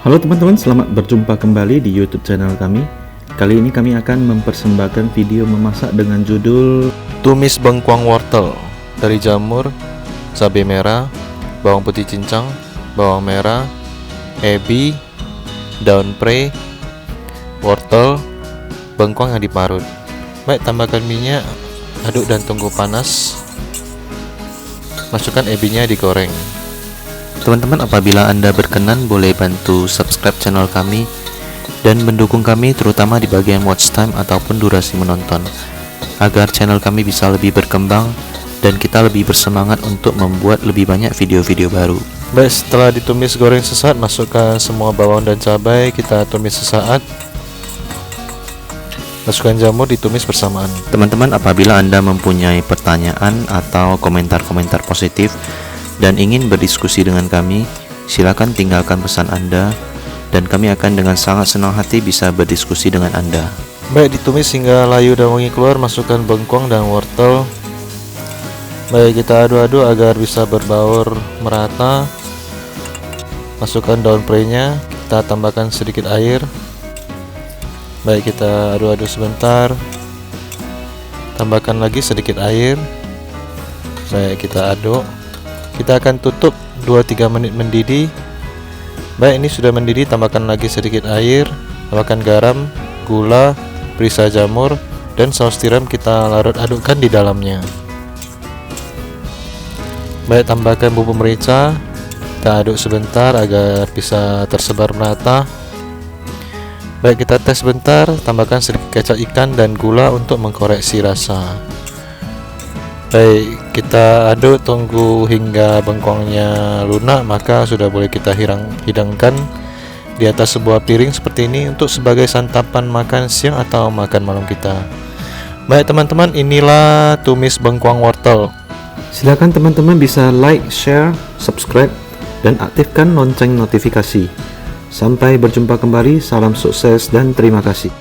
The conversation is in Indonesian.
Halo teman-teman, selamat berjumpa kembali di YouTube channel kami. Kali ini kami akan mempersembahkan video memasak dengan judul Tumis bengkuang wortel dari jamur, cabai merah, bawang putih cincang, bawang merah, ebi, daun pre, wortel, bengkuang yang diparut. Baik, tambahkan minyak, aduk dan tunggu panas. Masukkan ebinya, digoreng. Teman-teman, apabila Anda berkenan, boleh bantu subscribe channel kami dan mendukung kami terutama di bagian watch time ataupun durasi menonton, agar channel kami bisa lebih berkembang dan kita lebih bersemangat untuk membuat lebih banyak video-video baru. Baik, setelah ditumis goreng sesaat, masukkan semua bawang dan cabai, kita tumis sesaat. Masukkan jamur, ditumis bersamaan. Teman-teman, apabila Anda mempunyai pertanyaan atau komentar-komentar positif dan ingin berdiskusi dengan kami, silakan tinggalkan pesan Anda dan kami akan dengan sangat senang hati bisa berdiskusi dengan Anda. Baik, ditumis hingga layu dan wangi keluar. Masukkan bengkuang dan wortel. Baik, kita aduk-aduk agar bisa berbaur merata. Masukkan daun pre-nya, kita tambahkan sedikit air. Baik, kita aduk-aduk sebentar. Tambahkan lagi sedikit air. Baik, kita aduk. Kita akan tutup 2-3 menit mendidih. Baik, ini sudah mendidih, tambahkan lagi sedikit air, tambahkan garam, gula, perisa jamur, dan saus tiram kita larut adukkan di dalamnya. Baik, tambahkan bumbu merica, kita aduk sebentar agar bisa tersebar merata. Baik, kita tes sebentar, tambahkan sedikit kecap ikan dan gula untuk mengkoreksi rasa. Baik, kita aduk, tunggu hingga bengkuangnya lunak, maka sudah boleh kita hidangkan di atas sebuah piring seperti ini untuk sebagai santapan makan siang atau makan malam kita. Baik teman-teman, inilah tumis bengkuang wortel. Silakan teman-teman bisa like, share, subscribe, dan aktifkan lonceng notifikasi. Sampai berjumpa kembali, salam sukses dan terima kasih.